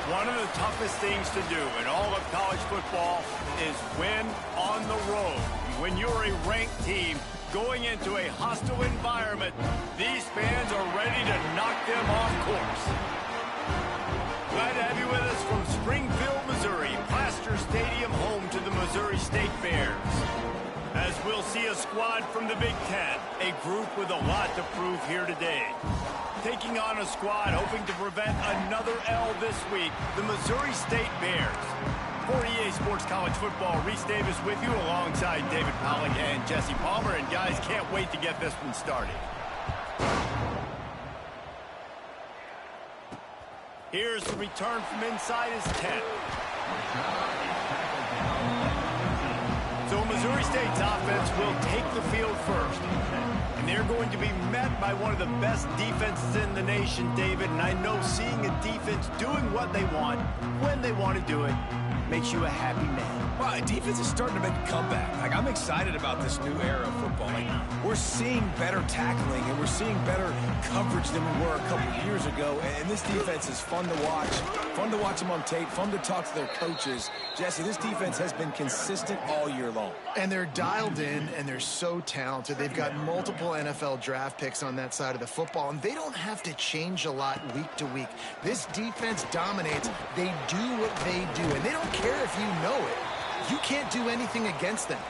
One of the toughest things to do in all of college football is win on the road. When you're a ranked team going into a hostile environment, these fans are ready to knock them off course. Glad to have you with us from Springfield, Missouri, Plaster Stadium, home to the Missouri State Bears. As we'll see a squad from the Big Ten, a group with a lot to prove here today. Taking on a squad hoping to prevent another L this week, the Missouri State Bears. For EA Sports College Football, Reese Davis with you alongside David Pollack and Jesse Palmer. And guys, can't wait to get this one started. Here's the return from inside his 10. So Missouri State's offense will take the field first. And they're going to be met by one of the best defenses in the nation, David. And I know seeing a defense doing what they want, when they want to do it, makes you a happy man. Well, defense is starting to make a comeback. Like, I'm excited about this new era of football. Like, we're seeing better tackling, and we're seeing better coverage than we were a couple years ago. And this defense is fun to watch them on tape, fun to talk to their coaches. Jesse, this defense has been consistent all year long. And they're dialed in, and they're so talented. They've got multiple NFL draft picks on that side of the football, and they don't have to change a lot week to week. This defense dominates. They do what they do, and they don't care if you know it. You can't do anything against them.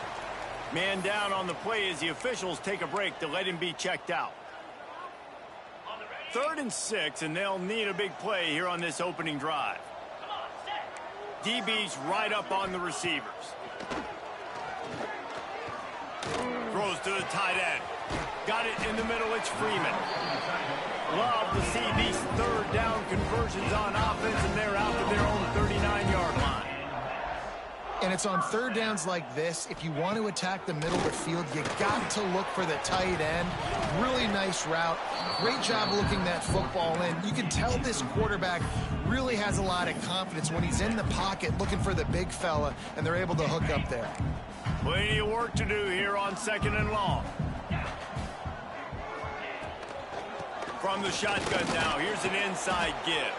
Man down on the play as the officials take a break to let him be checked out. 3rd and 6, and they'll need a big play here on this opening drive. DB's right up on the receivers. Throws to the tight end. Got it in the middle, it's Freeman. Love to see these 3rd down conversions on offense, and they're out to their own 39-yard line. And it's on 3rd downs like this. If you want to attack the middle of the field, you got to look for the tight end. Really nice route. Great job looking that football in. You can tell this quarterback really has a lot of confidence when he's in the pocket looking for the big fella, and they're able to hook up there. Plenty of work to do here on 2nd and long. From the shotgun now, here's an inside give.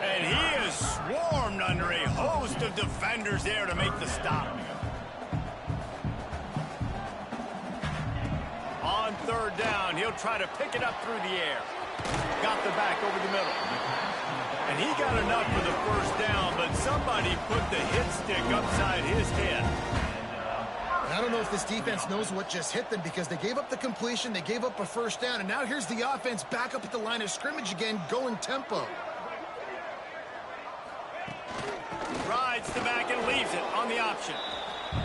And he is swarmed under a host of defenders there to make the stop. On 3rd down, he'll try to pick it up through the air. Got the back over the middle. And he got enough for the 1st down, but somebody put the hit stick upside his head. I don't know if this defense knows what just hit them because they gave up the completion, they gave up a 1st down, and now here's the offense back up at the line of scrimmage again, going tempo. Rides the back and leaves it on the option.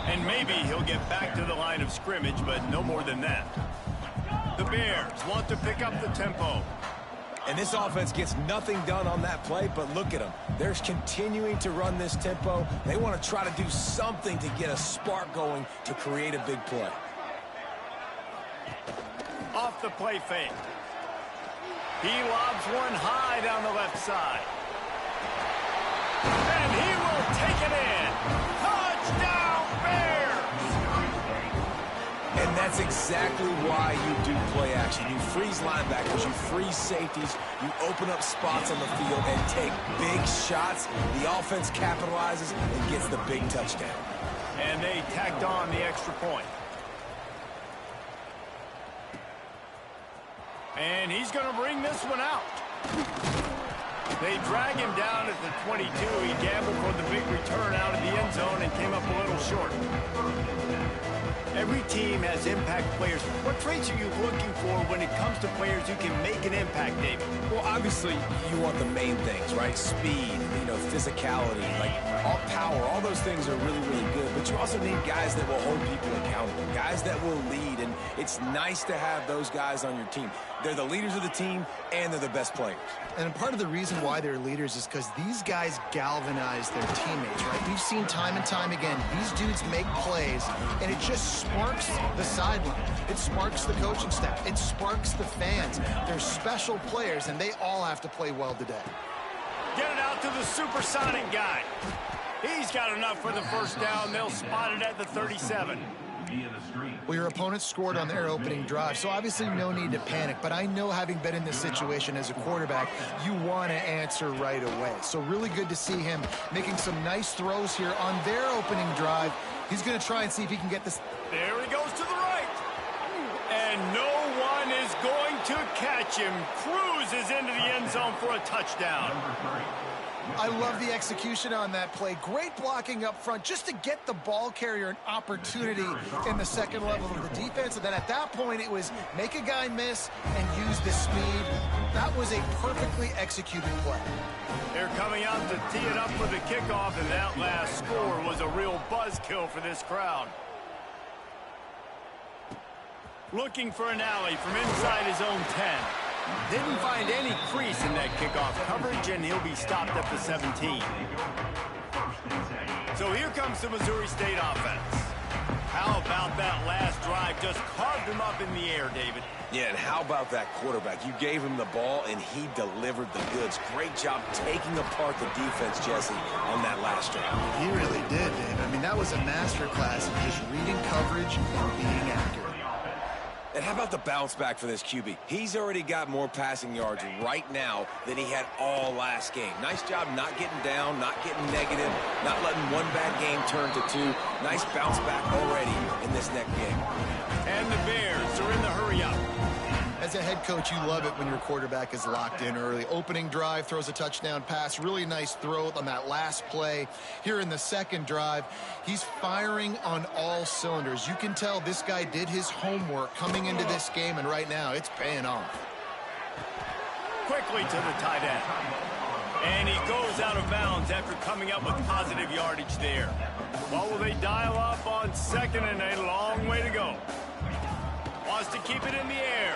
And maybe he'll get back to the line of scrimmage, but no more than that. The Bears want to pick up the tempo. And this offense gets nothing done on that play, but look at them. They're continuing to run this tempo. They want to try to do something to get a spark going to create a big play. Off the play fake. He lobs one high down the left side. And he will take it in. Touchdown, Bears! And that's exactly why you do play action. You freeze linebackers, you freeze safeties, you open up spots on the field and take big shots. The offense capitalizes and gets the big touchdown. And they tacked on the extra point. And he's going to bring this one out. They drag him down at the 22. He gambled for the big return out of the end zone and came up a little short. Every team has impact players. What traits are you looking for when it comes to players who can make an impact, David? Well, obviously, you want the main things, right? Speed, physicality, like all power, all those things are really, really good. But you also need guys that will hold people accountable, guys that will lead. And it's nice to have those guys on your team. They're the leaders of the team, and they're the best players. And part of the reason why they're leaders is because these guys galvanize their teammates, right? We've seen time and time again, these dudes make plays, and it just sparks the sideline. It sparks the coaching staff. It sparks the fans. They're special players, and they all have to play well today. Get it out to the supersonic guy. He's got enough for the 1st down. They'll spot it at the 37. Well, your opponent scored on their opening drive, so obviously no need to panic. But I know, having been in this situation as a quarterback, you want to answer right away. So really good to see him making some nice throws here on their opening drive. He's going to try and see if he can get this. There he goes to the right. And no one is going to catch him. Cruises into the end zone for a touchdown. I love the execution on that play. Great blocking up front just to get the ball carrier an opportunity in the second level of the defense. And then at that point, it was make a guy miss and use the speed. That was a perfectly executed play. They're coming out to tee it up for the kickoff, and that last score was a real buzzkill for this crowd. Looking for an alley from inside his own 10. Didn't find any crease in that kickoff coverage, and he'll be stopped at the 17. So here comes the Missouri State offense. How about that last drive? Just carved him up in the air, David. Yeah, and how about that quarterback? You gave him the ball, and he delivered the goods. Great job taking apart the defense, Jesse, on that last drive. He really did, Dave. I mean, that was a masterclass of just reading coverage and being accurate. And how about the bounce back for this QB? He's already got more passing yards right now than he had all last game. Nice job not getting down, not getting negative, not letting one bad game turn to two. Nice bounce back already in this next game. And the Bears are in the hurry-up. As a head coach, you love it when your quarterback is locked in early. Opening drive, throws a touchdown pass. Really nice throw on that last play. Here in the second drive, he's firing on all cylinders. You can tell this guy did his homework coming into this game, and right now it's paying off. Quickly to the tight end. And he goes out of bounds after coming up with positive yardage there. What will they dial up on second and a long way to go? Wants to keep it in the air.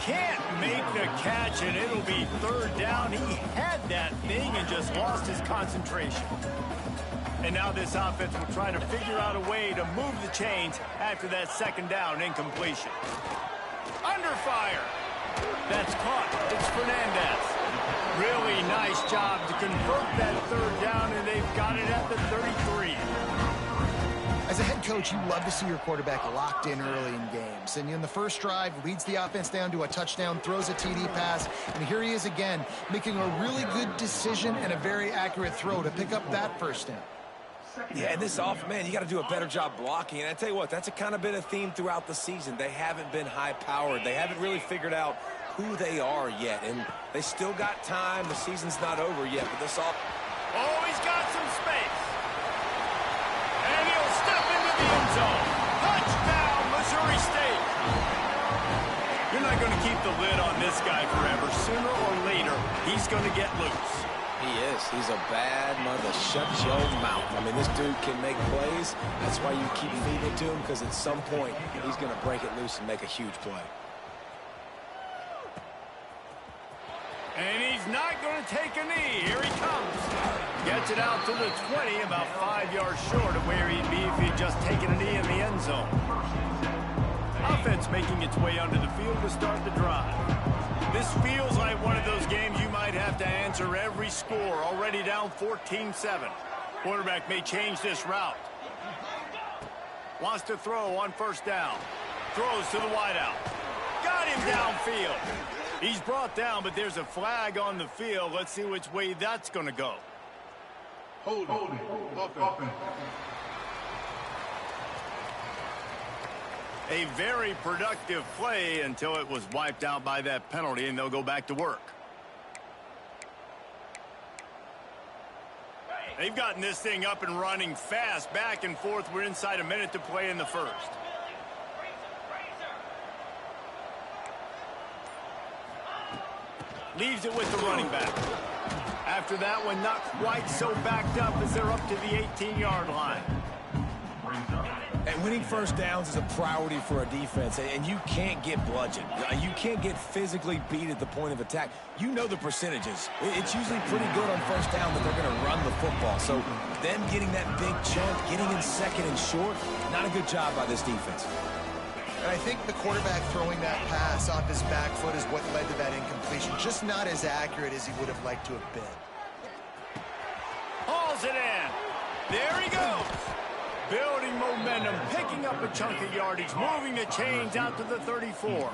Can't make the catch, and it'll be third down. He had that thing and just lost his concentration. And now this offense will try to figure out a way to move the chains after that second down incompletion. Under fire. That's caught. It's Fernandez. Really nice job to convert that third down, and they've got it at the 33. As a head coach, you love to see your quarterback locked in early in games. And in the first drive, leads the offense down to a touchdown, throws a TD pass, and here he is again, making a really good decision and a very accurate throw to pick up that first down. Yeah, and this off, man, you got to do a better job blocking. And I tell you what, that's kind of been a theme throughout the season. They haven't been high-powered. They haven't really figured out who they are yet. And they still got time. The season's not over yet, but this off. Oh, he's got some space. And he'll step into the end zone. Touchdown, Missouri State. You're not going to keep the lid on this guy forever. Sooner or later, he's going to get loose. He is. He's a bad mother. Shut your mouth. I mean, this dude can make plays. That's why you keep feeding it to him, because at some point, he's going to break it loose and make a huge play. And he's not going to take a knee. Here he comes. Gets it out to the 20, about 5 yards short of where he'd be if he'd just taken a knee in the end zone. Offense making its way onto the field to start the drive. This feels like one of those games you might have to answer every score. Already down 14-7. Quarterback may change this route. Wants to throw on first down. Throws to the wideout. Got him downfield. He's brought down, but there's a flag on the field. Let's see which way that's going to go. Hold it. Offense. A very productive play until it was wiped out by that penalty, and they'll go back to work. They've gotten this thing up and running fast, back and forth. We're inside a minute to play in the first. Leaves it with the running back. After that one, not quite so backed up as they're up to the 18-yard line. And winning first downs is a priority for a defense, and you can't get bludgeoned. You can't get physically beat at the point of attack. You know the percentages. It's usually pretty good on first down that they're going to run the football. So them getting that big chunk, getting in second and short, not a good job by this defense. And I think the quarterback throwing that pass off his back foot is what led to that incompletion. Just not as accurate as he would have liked to have been. Hauls it in. There he goes. building momentum, picking up a chunk of yardage, moving the chains out to the 34.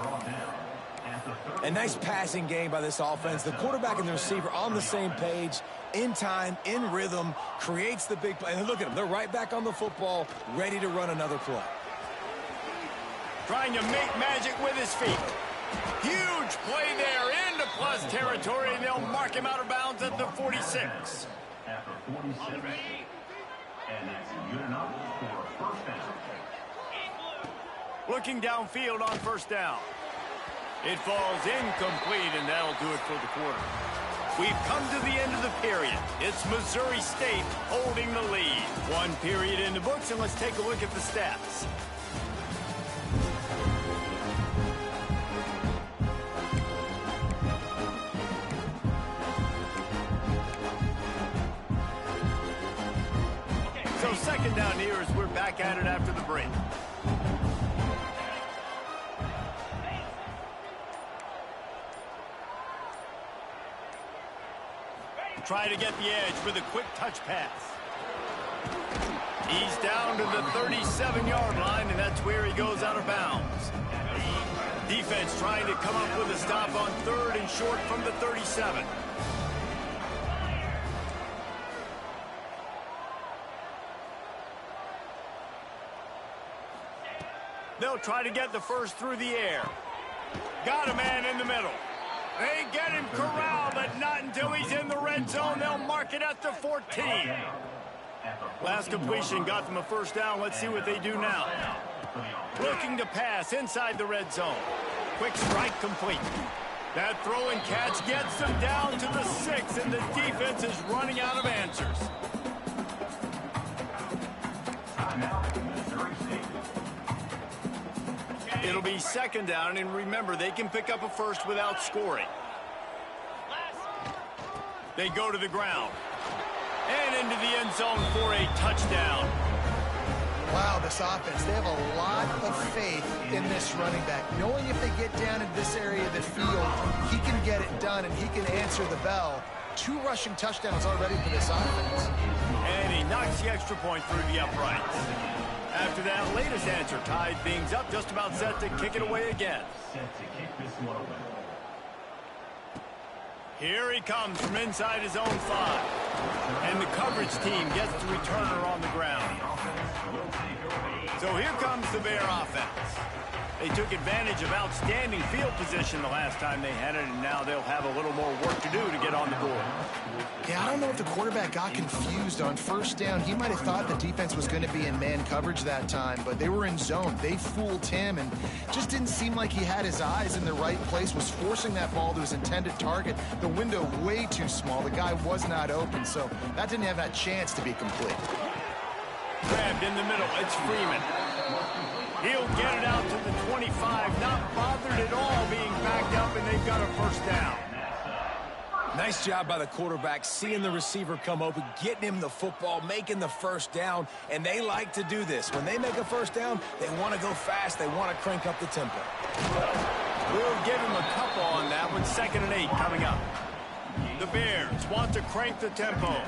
A nice passing game by this offense. The quarterback and the receiver on the same page, in time, in rhythm, creates the big play. And look at them. They're right back on the football, ready to run another play. Trying to make magic with his feet. Huge play there into plus territory, and they'll mark him out of bounds at the 46. After 47, and that's good enough for a first down. Looking downfield on first down. It falls incomplete, and that'll do it for the quarter. We've come to the end of the period. It's Missouri State holding the lead. One period in the books, and let's take a look at the stats. So second down here as we're back at it after the break. Try to get the edge with a quick touch pass. He's down to the 37-yard line, and that's where he goes out of bounds. Defense trying to come up with a stop on third and short from the 37. They'll try to get the first through the air. Got a man in the middle. They get him corralled, but not until he's in the red zone. They'll mark it at the 14. Last completion got them a first down. Let's see what they do now. Looking to pass inside the red zone. Quick strike complete. That throw and catch gets them down to the 6, and the defense is running out of answers. It'll be second down, and remember, they can pick up a first without scoring. They go to the ground. And into the end zone for a touchdown. Wow, this offense, they have a lot of faith in this running back. Knowing if they get down in this area of the field, he can get it done and he can answer the bell. 2 rushing touchdowns already for this offense. And he knocks the extra point through the uprights. After that latest answer tied things up, just about set to kick it away again. Here he comes from inside his own 5. And the coverage team gets the returner on the ground. So here comes the Bear offense. They took advantage of outstanding field position the last time they had it, and now they'll have a little more work to do to get on the board. Yeah, I don't know if the quarterback got confused on first down. He might have thought the defense was going to be in man coverage that time, but they were in zone. They fooled him and just didn't seem like he had his eyes in the right place, was forcing that ball to his intended target. The window way too small. The guy was not open, so that didn't have that chance to be complete. Grabbed in the middle. It's Freeman. He'll get it out to the 25, not bothered at all being backed up, and they've got a first down. Nice job by the quarterback, seeing the receiver come open, getting him the football, making the first down, and they like to do this. When they make a first down, they want to go fast. They want to crank up the tempo. We'll give him a couple on that with 2nd and 8 coming up. The Bears want to crank the tempo.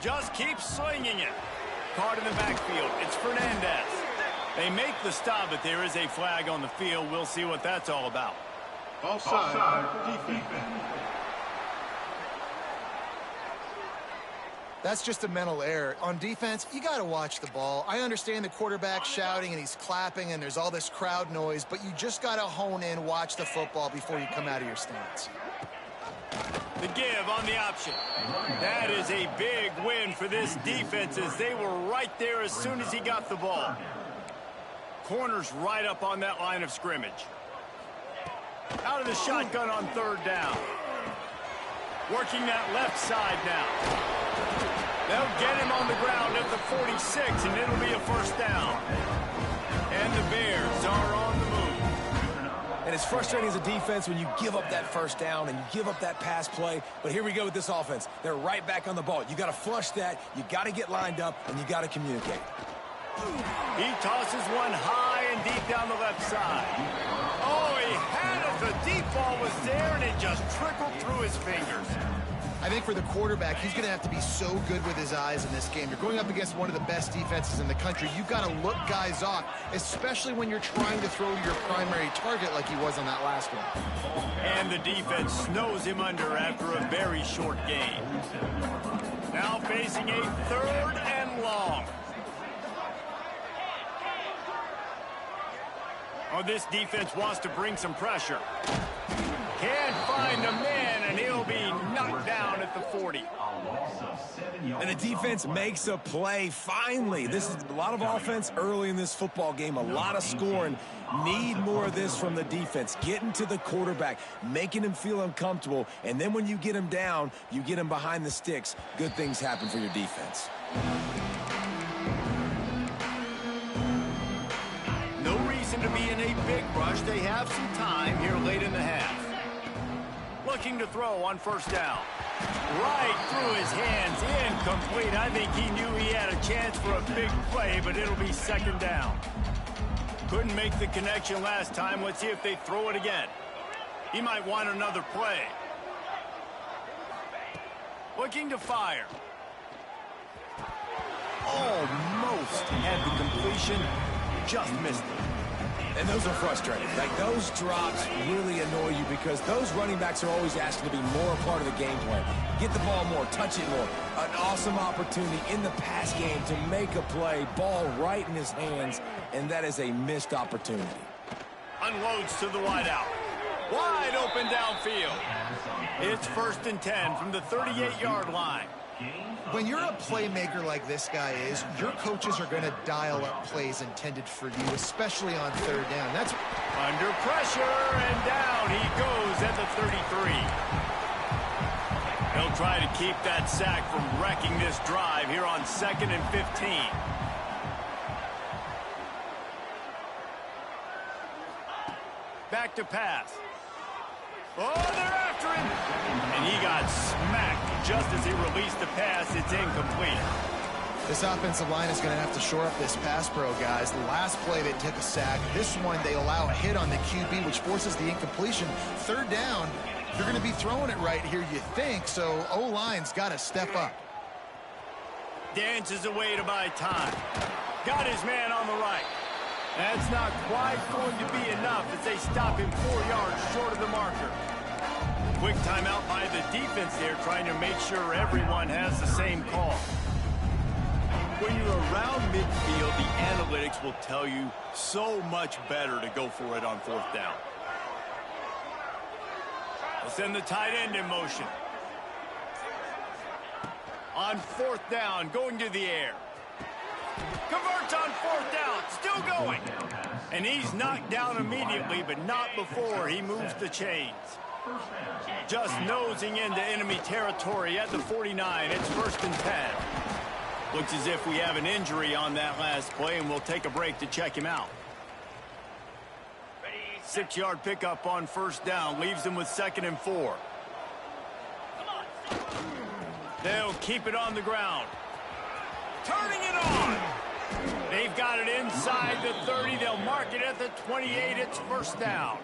Just keep slinging it. Caught in the backfield. It's Fernandez. They make the stop, but there is a flag on the field. We'll see what that's all about. Offside. Defense. That's just a mental error. On defense, you got to watch the ball. I understand the quarterback shouting and he's clapping and there's all this crowd noise, but you just got to hone in, watch the football before you come out of your stance. The give on the option. That is a big win for this defense as they were right there as soon as he got the ball. Corners right up on that line of scrimmage. Out of the shotgun on 3rd down. Working that left side now. They'll get him on the ground at the 46, and it'll be a first down. And the Bears are on the move. And it's frustrating as a defense when you give up that first down and you give up that pass play. But here we go with this offense. They're right back on the ball. You got to flush that. You got to get lined up, and you got to communicate. He tosses one high and deep down the left side. Oh, he had it. The deep ball was there, and it just trickled through his fingers. I think for the quarterback, he's going to have to be so good with his eyes in this game. You're going up against one of the best defenses in the country. You've got to look guys off, especially when you're trying to throw to your primary target like he was on that last one. And the defense snows him under after a very short game. Now facing a 3rd and long. Oh, this defense wants to bring some pressure. Can't find a man, and he'll be knocked down at the 40. And the defense makes a play, finally. This is a lot of offense early in this football game, a lot of scoring. Need more of this from the defense. Getting to the quarterback, making him feel uncomfortable, and then when you get him down, you get him behind the sticks. Good things happen for your defense. No reason to be in a big rush. They have some time here late in the half. Looking to throw on 1st down. Right through his hands, incomplete. I think he knew he had a chance for a big play, but it'll be 2nd down. Couldn't make the connection last time. Let's see if they throw it again. He might want another play. Looking to fire. Almost had the completion, just missed it. And those are frustrating. Like, those drops really annoy you because those running backs are always asking to be more a part of the game plan. Get the ball more, touch it more. An awesome opportunity in the pass game to make a play, ball right in his hands, and that is a missed opportunity. Unloads to the wideout. Wide open downfield. It's 1st and 10 from the 38-yard line. When you're a playmaker like this guy is, your coaches are going to dial up plays intended for you, especially on 3rd down. That's under pressure, and down he goes at the 33. He'll try to keep that sack from wrecking this drive here on 2nd and 15. Back to pass. Oh, they're after him. And he got smacked just as he released the pass. It's incomplete. This offensive line is going to have to shore up this pass pro, guys. The last play they took a sack. This one they allow a hit on the QB, which forces the incompletion. 3rd down, you're going to be throwing it right here, you think, so O-line's got to step up. Dances away to buy time. Got his man on the right. That's not quite going to be enough as they stop him 4 yards short of the marker. Quick timeout by the defense there, trying to make sure everyone has the same call. When you're around midfield, the analytics will tell you so much better to go for it on 4th down. They'll send the tight end in motion. On 4th down, going to the air. Converts on 4th down, still going. And he's knocked down immediately, but not before he moves the chains. Just nosing into enemy territory at the 49. It's 1st and 10. Looks as if we have an injury on that last play, and we'll take a break to check him out. 6-yard pickup on 1st down, leaves him with 2nd and 4. They'll keep it on the ground. Turning it on. They've got it inside the 30. They'll mark it at the 28. It's 1st down.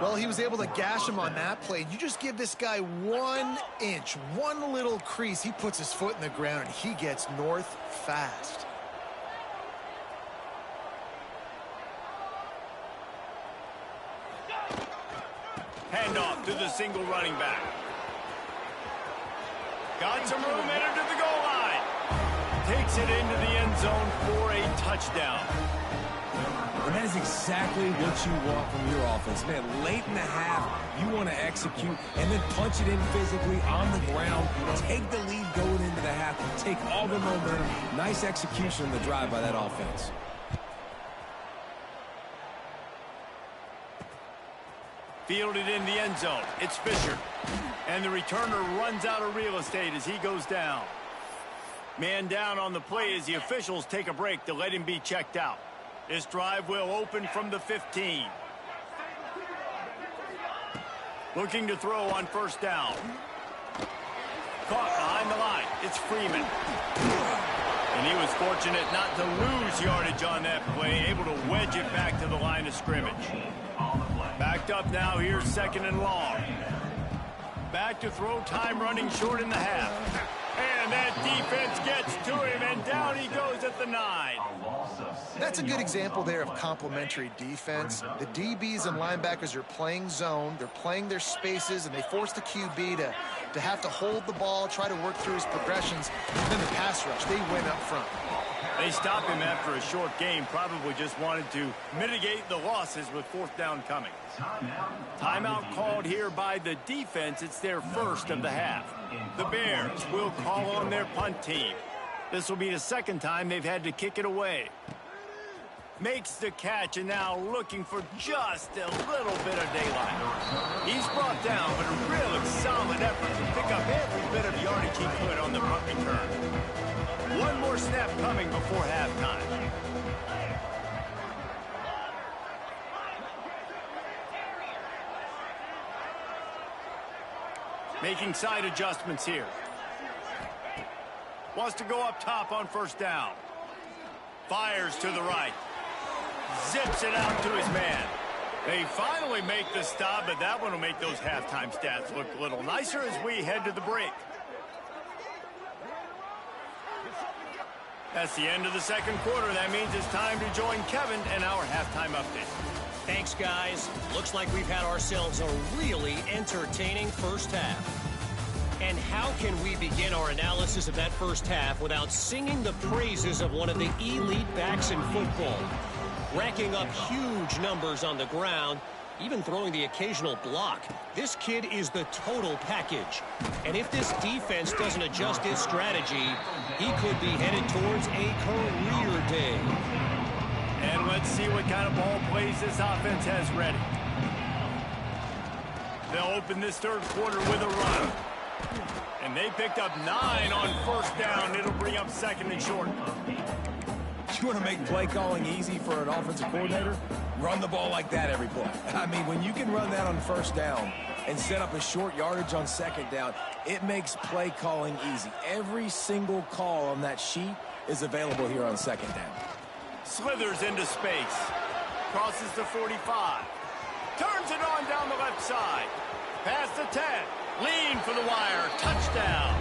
Well, he was able to gash him on that play. You just give this guy 1 inch, one little crease. He puts his foot in the ground, and he gets north fast. Handoff to the single running back. Got some room, entered to the goal line. Takes it into the end zone for a touchdown. And that is exactly what you want from your offense. Man, late in the half, you want to execute and then punch it in physically on the ground. Take the lead going into the half. Take all the momentum. Nice execution on the drive by that offense. Fielded in the end zone. It's Fisher. And the returner runs out of real estate as he goes down. Man down on the play as the officials take a break to let him be checked out. This drive will open from the 15. Looking to throw on 1st down. Caught behind the line. It's Freeman. And he was fortunate not to lose yardage on that play, able to wedge it back to the line of scrimmage. Backed up now, here's 2nd and long. Back to throw, time running short in the half. And that defense gets to him, and down he goes at the 9. That's a good example there of complementary defense. The DBs and linebackers are playing zone, they're playing their spaces, and they force the QB to have to hold the ball, try to work through his progressions, and then the pass rush, they win up front. They stop him after a short game, probably just wanted to mitigate the losses with 4th down coming. Timeout called here by the defense. It's their first of the half. The Bears will call on their punt team. This will be the second time they've had to kick it away. Makes the catch, and now looking for just a little bit of daylight. He's brought down, but a really solid effort to pick up every bit of yardage he could on the punt return. One more snap coming before halftime. Making side adjustments here. Wants to go up top on 1st down. Fires to the right. Zips it out to his man. They finally make the stop, but that one will make those halftime stats look a little nicer as we head to the break. That's the end of the second quarter. That means it's time to join Kevin and our halftime update. Thanks, guys. Looks like we've had ourselves a really entertaining first half. And how can we begin our analysis of that first half without singing the praises of one of the elite backs in football? Racking up huge numbers on the ground, even throwing the occasional block. This kid is the total package. And if this defense doesn't adjust its strategy, he could be headed towards a career day. And let's see what kind of ball plays this offense has ready. They'll open this third quarter with a run. And they picked up 9 on 1st down. It'll bring up 2nd and short. You want to make play calling easy for an offensive coordinator? Run the ball like that every play. I mean, when you can run that on 1st down and set up a short yardage on 2nd down, it makes play calling easy. Every single call on that sheet is available here on 2nd down. Slithers into space. Crosses the 45. Turns it on down the left side. Past the 10. Lean for the wire. Touchdown.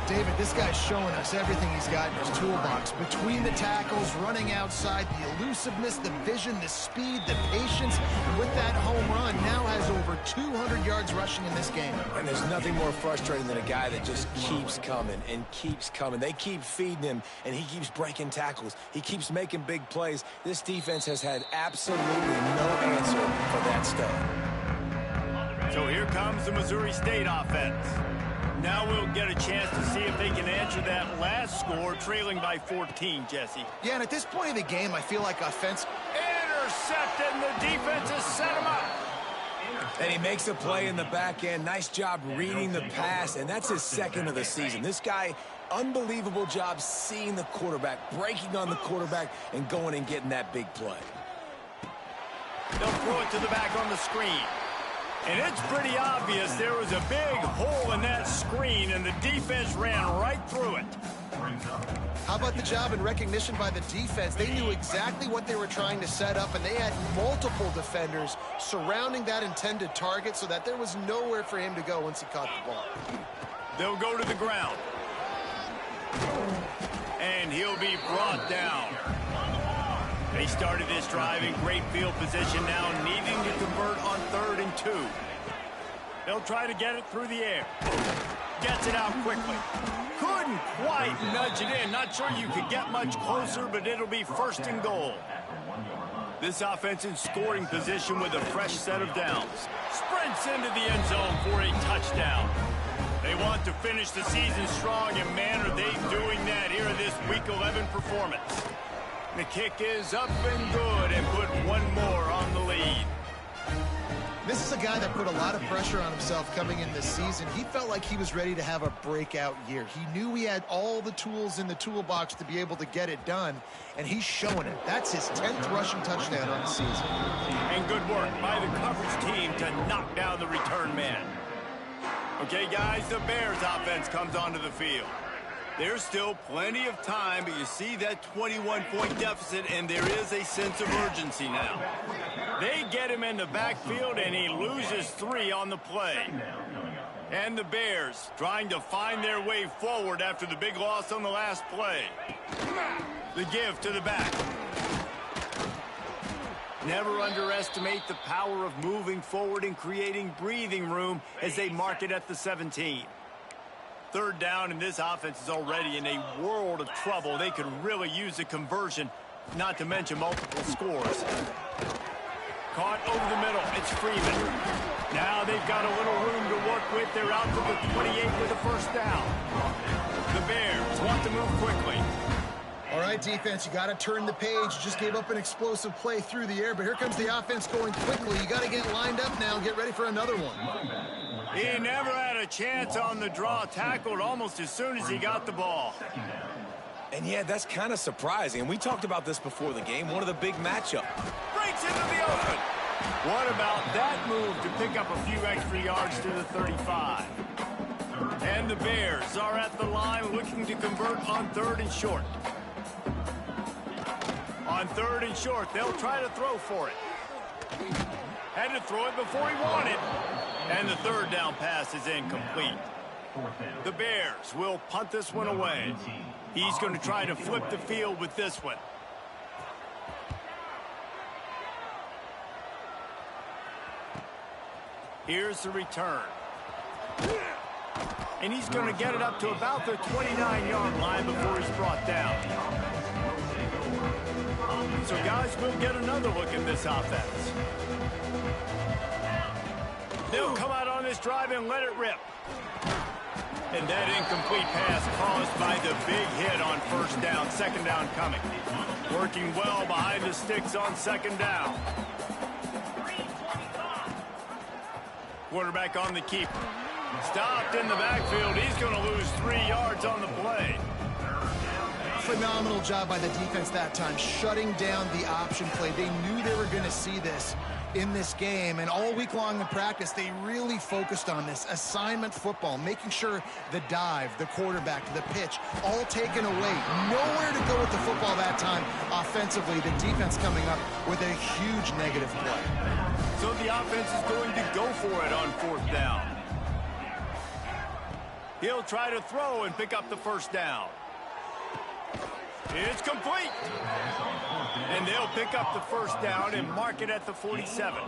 David, this guy's showing us everything he's got in his toolbox. Between the tackles, running outside, the elusiveness, the vision, the speed, the patience. And with that home run, now has over 200 yards rushing in this game. And there's nothing more frustrating than a guy that just keeps coming and keeps coming. They keep feeding him, and he keeps breaking tackles. He keeps making big plays. This defense has had absolutely no answer for that stud. So here comes the Missouri State offense. Now we'll get a chance to see if they can answer that last score, trailing by 14, Jesse. Yeah, and at this point in the game, I feel like offense... Intercepted, and the defense has set him up. And he makes a play in the back end. Nice job reading the pass, and that's his 2nd of the season. This guy, unbelievable job seeing the quarterback, breaking on the quarterback, and going and getting that big play. They'll throw it to the back on the screen. And it's pretty obvious there was a big hole in that screen, and the defense ran right through it. How about the job and recognition by the defense? They knew exactly what they were trying to set up, and they had multiple defenders surrounding that intended target so that there was nowhere for him to go once he caught the ball. They'll go to the ground. And he'll be brought down. They started this drive in great field position, now needing to convert on 3rd and 2. They'll try to get it through the air. Gets it out quickly. Couldn't quite nudge it in. Not sure you could get much closer, but it'll be 1st and goal. This offense in scoring position with a fresh set of downs. Sprints into the end zone for a touchdown. They want to finish the season strong, and man, are they doing that here in this Week 11 performance. The kick is up and good, and put one more on the lead. This is a guy that put a lot of pressure on himself coming in this season. He felt like he was ready to have a breakout year. He knew he had all the tools in the toolbox to be able to get it done, and he's showing it. That's his 10th rushing touchdown on the season. And good work by the coverage team to knock down the return man. Okay, guys, the Bears offense comes onto the field. There's still plenty of time, but you see that 21-point deficit, and there is a sense of urgency now. They get him in the backfield, and he loses 3 on the play. And the Bears trying to find their way forward after the big loss on the last play. The give to the back. Never underestimate the power of moving forward and creating breathing room as they mark it at the 17. 3rd down, and this offense is already in a world of trouble. They could really use a conversion, not to mention multiple scores. Caught over the middle. It's Freeman. Now they've got a little room to work with. They're out to the 28 with a 1st down. The Bears want to move quickly. All right, defense, you got to turn the page. You just gave up an explosive play through the air, but here comes the offense going quickly. You got to get lined up now and get ready for another one. He never had a chance on the draw. Tackled almost as soon as he got the ball. And yeah, that's kind of surprising. And we talked about this before the game. One of the big matchups. Breaks into the open. What about that move to pick up a few extra yards to the 35? And the Bears are at the line looking to convert on 3rd and short. On 3rd and short, they'll try to throw for it. Had to throw it before he wanted. And the 3rd down pass is incomplete. The Bears will punt this one away. He's going to try to flip the field with this one. Here's the return. And he's going to get it up to about the 29-yard line before he's brought down. So, guys, we'll get another look at this offense. They'll come out on this drive and let it rip. And that incomplete pass caused by the big hit on 1st down. 2nd down coming. Working well behind the sticks on 2nd down. Quarterback on the keeper. Stopped in the backfield. He's going to lose 3 yards on the play. Phenomenal job by the defense that time, shutting down the option play. They knew they were going to see this in this game, and all week long in practice, they really focused on this assignment football, making sure the dive, the quarterback, the pitch, all taken away. Nowhere to go with the football that time offensively. The defense coming up with a huge negative play. So the offense is going to go for it on 4th down. He'll try to throw and pick up the 1st down. It's complete. And they'll pick up the 1st down and mark it at the 47.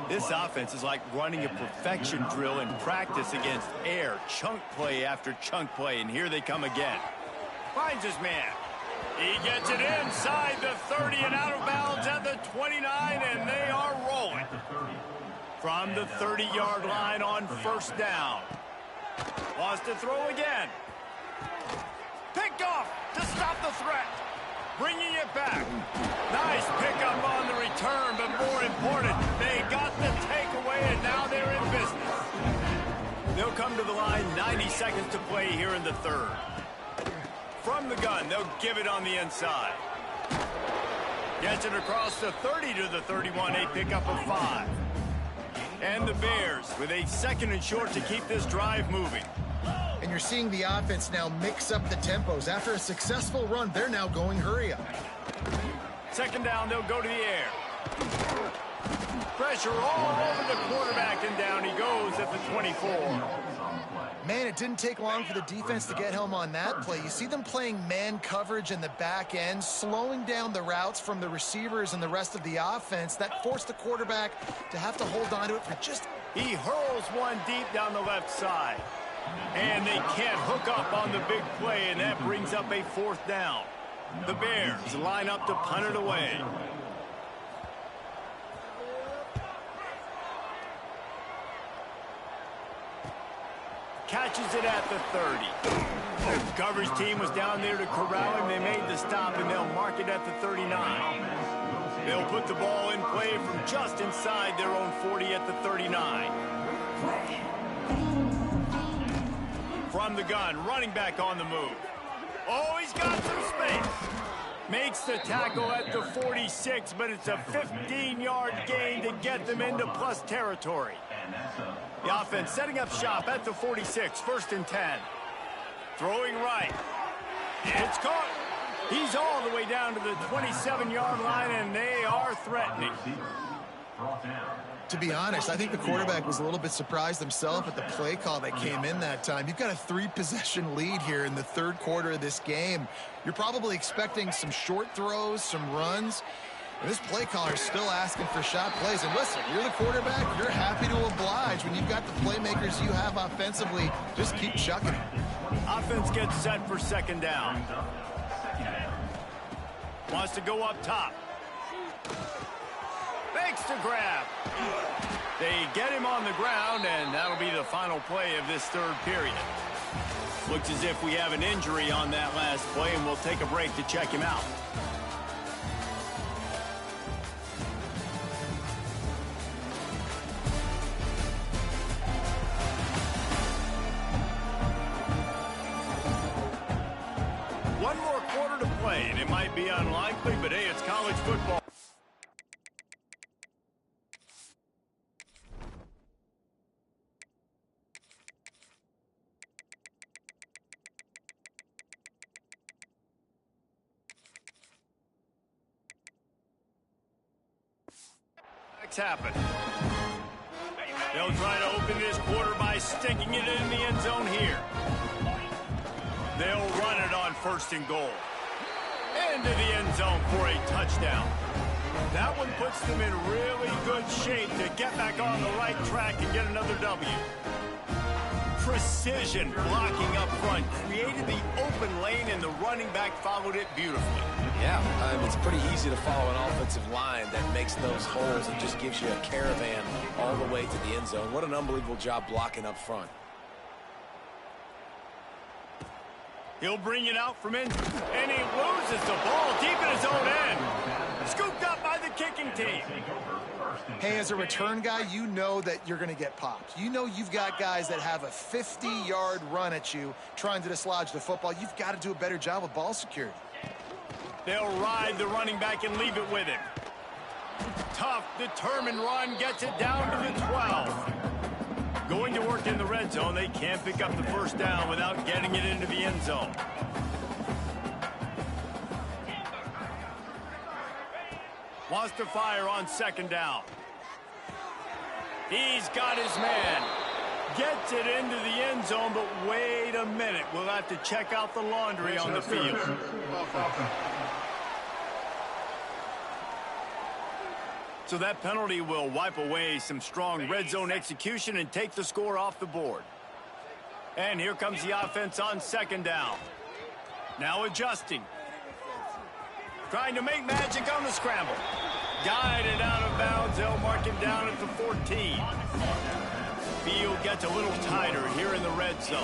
This offense is like running a perfection drill in practice against air. Chunk play after chunk play, and here they come again. Finds his man. He gets it inside the 30 and out of bounds at the 29, and they are rolling. From the 30-yard line on 1st down. Wants to throw again. Picked off to stop the threat. Bringing it back. Nice pickup on the return, but more important, they got the takeaway, and now they're in business. They'll come to the line, 90 seconds to play here in the 3rd. From the gun, they'll give it on the inside. Gets it across the 30 to the 31, a pickup of 5. And the Bears with a 2nd and short to keep this drive moving. And you're seeing the offense now mix up the tempos. After a successful run, they're now going hurry up. 2nd down, they'll go to the air. Pressure all over the quarterback, and down he goes at the 24. Man, it didn't take long for the defense to get home on that play. You see them playing man coverage in the back end, slowing down the routes from the receivers and the rest of the offense. That forced the quarterback to have to hold on to it for just... He hurls one deep down the left side. And they can't hook up on the big play, and that brings up a 4th down. The Bears line up to punt it away. Catches it at the 30. The coverage team was down there to corral him. They made the stop, and they'll mark it at the 39. They'll put the ball in play from just inside their own 40 at the 39. From the gun, running back on the move. Oh, he's got some space. Makes the tackle at the 46, but it's a 15-yard gain to get them into plus territory. The offense setting up shop at the 46, 1st and 10. Throwing right. It's caught. He's all the way down to the 27-yard line, and they are threatening. To be honest, I think the quarterback was a little bit surprised himself at the play call that came in that time. You've got a 3-possession lead here in the third quarter of this game. You're probably expecting some short throws, some runs. And this play caller is still asking for shot plays. And listen, you're the quarterback. You're happy to oblige. When you've got the playmakers you have offensively, just keep chucking it. Offense gets set for second down. Wants to go up top. Fakes to grab. They get him on the ground, and that'll be the final play of this third period. Looks as if we have an injury on that last play, and we'll take a break to check him out. One more quarter to play, and it might be unlikely, but hey, it's college football. Happen. They'll try to open this quarter by sticking it in the end zone here. They'll run it on 1st and goal. Into the end zone for a touchdown. That one puts them in really good shape to get back on the right track and get another W. Precision blocking up front created the open lane, and the running back followed it beautifully. Yeah, it's pretty easy to follow an offensive line that makes those holes and just gives you a caravan all the way to the end zone. What an unbelievable job blocking up front. He'll bring it out from in, and he loses the ball deep in his own end. Scooped up by the kicking team. Hey, as a return guy, you know that you're going to get popped. You know you've got guys that have a 50-yard run at you trying to dislodge the football. You've got to do a better job of ball security. They'll ride the running back and leave it with him. Tough, determined run gets it down to the 12. Going to work in the red zone, they can't pick up the first down without getting it into the end zone. Wants to fire on 2nd down. He's got his man. Gets it into the end zone, but wait a minute. We'll have to check out the laundry on the field. So that penalty will wipe away some strong red zone execution and take the score off the board. And here comes the offense on 2nd down. Now adjusting. Trying to make magic on the scramble. Guided out of bounds. They'll mark him down at the 14. Field gets a little tighter here in the red zone.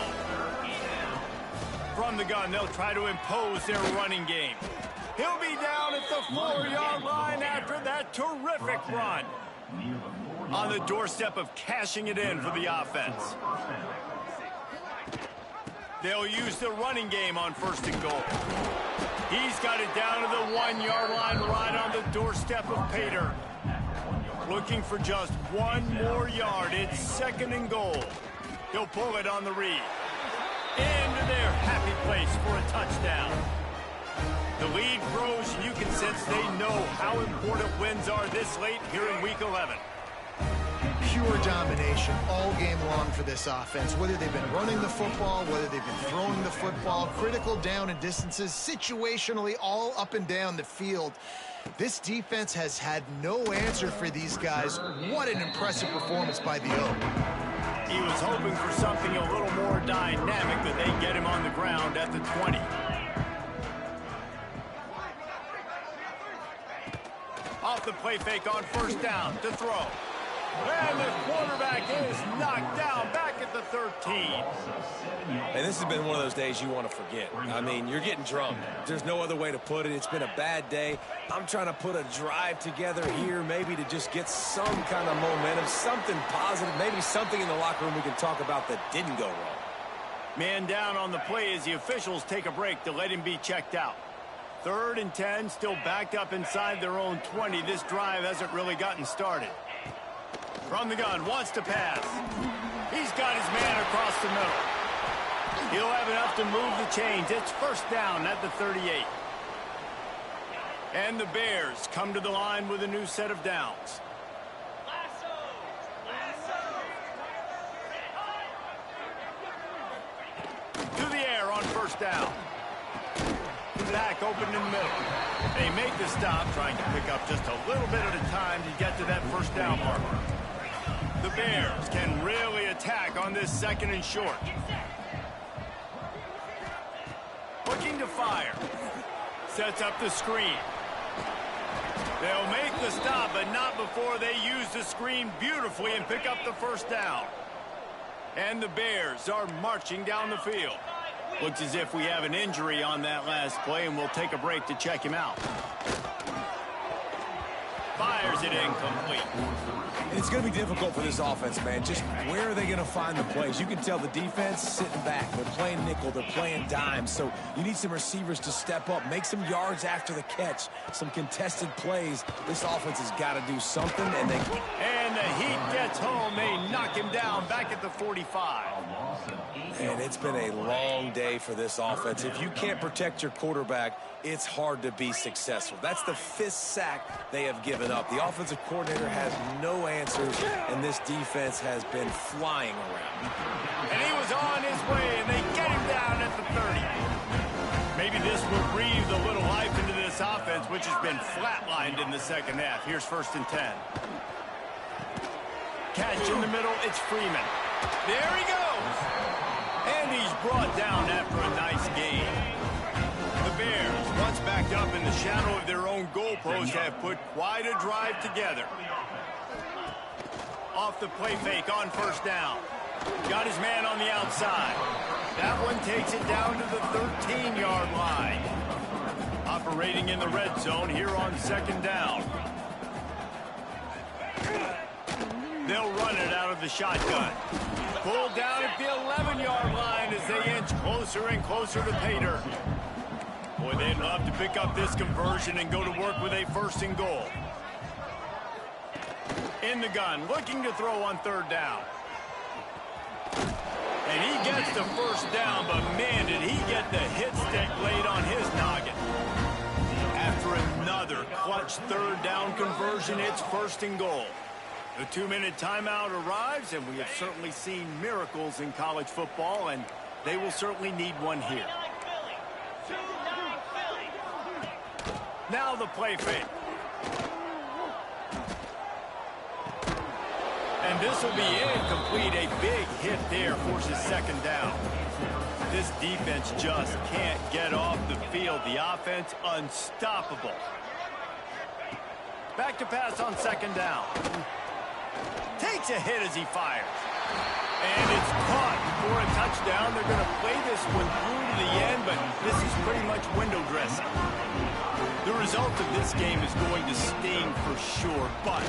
From the gun, they'll try to impose their running game. He'll be down at the 4-yard line after that terrific run. On the doorstep of cashing it in for the offense. They'll use the running game on 1st and goal. He's got it down to the 1-yard line right on the doorstep of Pater. Looking for just one more yard. It's 2nd and goal. He'll pull it on the read. Into their happy place for a touchdown. The lead grows, and you can sense they know how important wins are this late here in Week 11. Pure domination all game long for this offense. Whether they've been running the football, whether they've been throwing the football, critical down and distances, situationally all up and down the field. This defense has had no answer for these guys. What an impressive performance by the O. He was hoping for something a little more dynamic, but they get him on the ground at the 20. Off the play fake on 1st down to throw. And the quarterback is knocked down back at the 13. And this has been one of those days you want to forget. I mean, you're getting drunk. There's no other way to put it. It's been a bad day. I'm trying to put a drive together here, maybe to just get some kind of momentum, something positive, maybe something in the locker room we can talk about that didn't go wrong. Man down on the play as the officials take a break to let him be checked out. 3rd and 10, still backed up inside their own 20. This drive hasn't really gotten started. From the gun, wants to pass. He's got his man across the middle. He'll have enough to move the chains. It's first down at the 38. And the Bears come to the line with a new set of downs. To the air on first down. Back open in the middle. They make the stop, trying to pick up just a little bit at a time to get to that first down marker. The Bears can really attack on this second and short. Looking to fire. Sets up the screen. They'll make the stop, but not before they use the screen beautifully and pick up the first down. And the Bears are marching down the field. Looks as if we have an injury on that last play, and we'll take a break to check him out. Fires it incomplete. It's going to be difficult for this offense, man. Just where are they going to find the plays? You can tell the defense sitting back. They're playing nickel. They're playing dime. So you need some receivers to step up, make some yards after the catch, some contested plays. This offense has got to do something, and they... And the Heat gets home. They knock him down back at the 45. And it's been a long day for this offense. If you can't protect your quarterback, it's hard to be successful. That's the 5th sack they have given up. The offensive coordinator has no answers, and this defense has been flying around. And he was on his way, and they get him down at the 30. Maybe this will breathe a little life into this offense, which has been flatlined in the second half. Here's first and 10. Catch in the middle, it's Freeman. There he goes. And he's brought down after a nice gain. The Bears, once backed up in the shadow of their own goalpost, have put quite a drive together. Off the play fake on first down. Got his man on the outside. That one takes it down to the 13-yard line. Operating in the red zone here on second down. They'll run it out of the shotgun. Pulled down at the 11-yard line as they inch closer and closer to pay dirt. Boy, they'd love to pick up this conversion and go to work with a first and goal. In the gun, looking to throw on third down. And he gets the first down, but man, did he get the hit stick laid on his noggin. After another clutch third down conversion, it's first and goal. The 2-minute timeout arrives, and we have certainly seen miracles in college football, and they will certainly need one here. Now the play fake. And this will be incomplete. A big hit there forces second down. This defense just can't get off the field. The offense unstoppable. Back to pass on second down. Takes a hit as he fires. And it's caught for a touchdown. They're going to play this one through to the end, but this is pretty much window dressing. The result of this game is going to sting for sure, but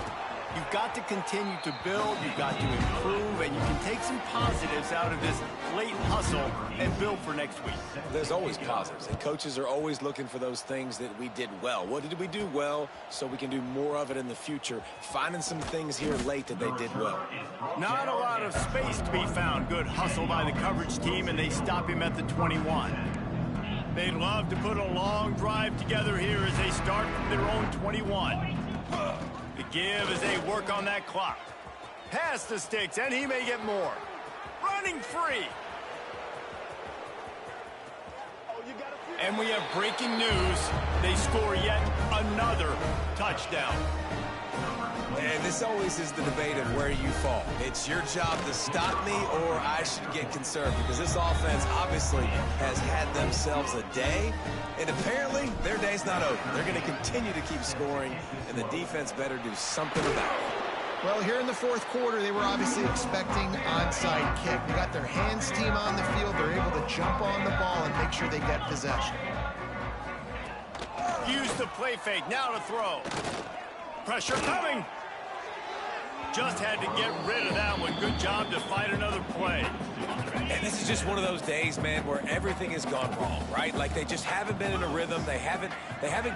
you've got to continue to build, you've got to improve, and you can take some positives out of this late hustle and build for next week. There's always positives, and coaches are always looking for those things that we did well. What did we do well so we can do more of it in the future? Finding some things here late that they did well. Not a lot of space to be found. Good hustle by the coverage team, and they stop him at the 21. They'd love to put a long drive together here as they start from their own 21. The give as they work on that clock. Pass the sticks, and he may get more. Running free. And we have breaking news. They score yet another touchdown. And this always is the debate of where you fall. It's your job to stop me, or I should get concerned, because this offense obviously has had themselves a day, and apparently their day's not over. They're going to continue to keep scoring, and the defense better do something about it. Well, here in the fourth quarter, they were obviously expecting onside kick. They got their hands team on the field. They're able to jump on the ball and make sure they get possession. Use the play fake. Now to throw. Pressure coming. Just had to get rid of that one. Good job to find another play. And this is just one of those days, man, where everything has gone wrong, right? Like they just haven't been in a rhythm. They haven't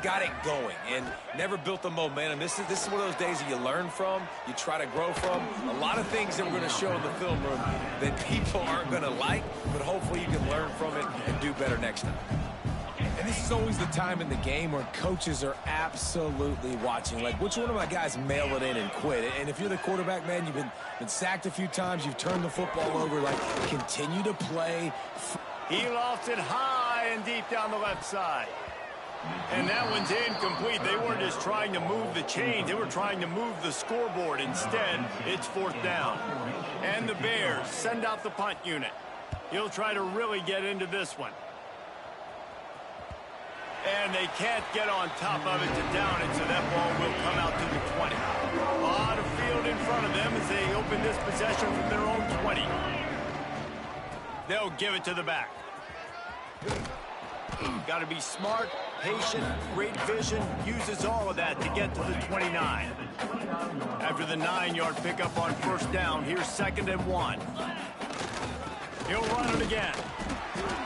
got it going and never built the momentum. This is one of those days that you learn from, you try to grow from. A lot of things that we're going to show in the film room that people aren't going to like, but hopefully you can learn from it and do better next time. And this is always the time in the game where coaches are absolutely watching. Like, which one of my guys mail it in and quit? And if you're the quarterback, man, you've been sacked a few times, you've turned the football over, like, continue to play. He lofts it high and deep down the left side. And that one's incomplete. They weren't just trying to move the chains. They were trying to move the scoreboard. Instead, it's 4th down. And the Bears send out the punt unit. He'll try to really get into this one. And they can't get on top of it to down it, so that ball will come out to the 20. A lot of field in front of them as they open this possession from their own 20. They'll give it to the back. Got to be smart, patient, great vision, uses all of that to get to the 29. After the 9-yard pickup on 1st down, here's 2nd and 1. He'll run it again.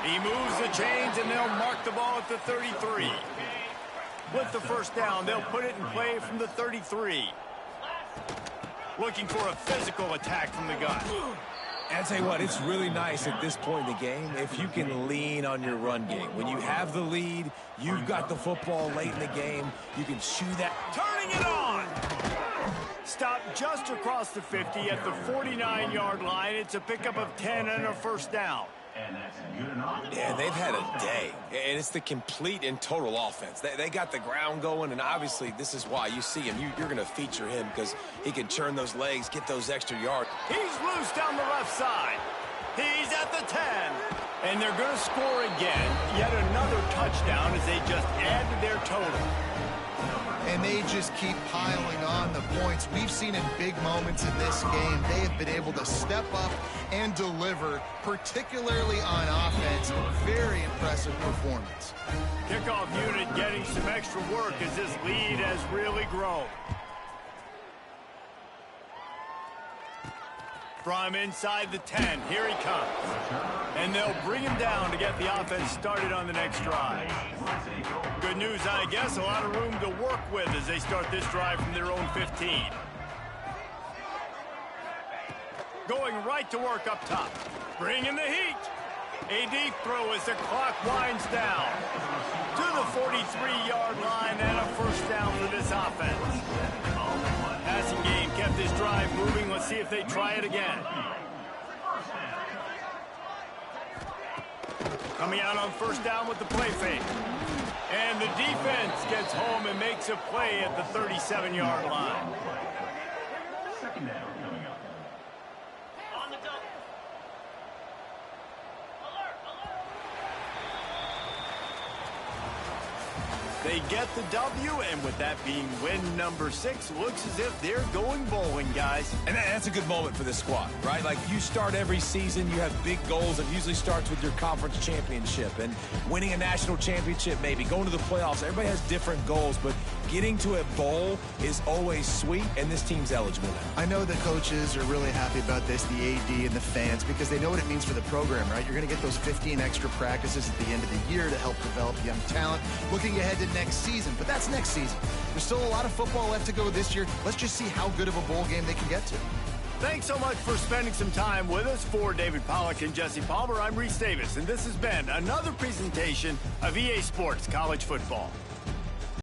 He moves the chains, and they'll mark the ball at the 33. With the 1st down, they'll put it in play from the 33. Looking for a physical attack from the gun. And I'll tell you what, it's really nice at this point in the game if you can lean on your run game. When you have the lead, you've got the football late in the game, you can chew that. Turning it on! Stopped just across the 50 at the 49-yard line. It's a pickup of 10 and a 1st down. And that's good enough. Yeah, they've had a day, and it's the complete and total offense. They got the ground going, and obviously this is why you see him. You're going to feature him because he can churn those legs, get those extra yards. He's loose down the left side. He's at the 10. And they're going to score again. Yet another touchdown as they just add to their total. And they just keep piling on the points. We've seen in big moments in this game, they have been able to step up and deliver, particularly on offense. Very impressive performance. Kickoff unit getting some extra work as this lead has really grown. From inside the 10, here he comes. And they'll bring him down to get the offense started on the next drive. Good news, I guess, a lot of room to work with as they start this drive from their own 15. Going right to work up top. Bringing the heat. A deep throw as the clock winds down. To the 43-yard line and a 1st down for this offense. Passing game kept this drive moving. Let's see if they try it again. Coming out on 1st down with the play fake. And the defense gets home and makes a play at the 37-yard line. 2nd down coming up. On the double. They get the W, and with that being win number 6, looks as if they're going bowling, guys. And that's a good moment for this squad, right? Like, you start every season, you have big goals. It usually starts with your conference championship and winning a national championship, maybe going to the playoffs. Everybody has different goals, but getting to a bowl is always sweet, and this team's eligible now. I know the coaches are really happy about this, the AD and the fans, because they know what it means for the program, right? You're going to get those 15 extra practices at the end of the year to help develop young talent. Looking ahead to next season, but that's next season. There's still a lot of football left to go this year. Let's just see how good of a bowl game they can get to. Thanks so much for spending some time with us. For David Pollack and Jesse Palmer, I'm Reese Davis, and this has been another presentation of EA Sports College Football.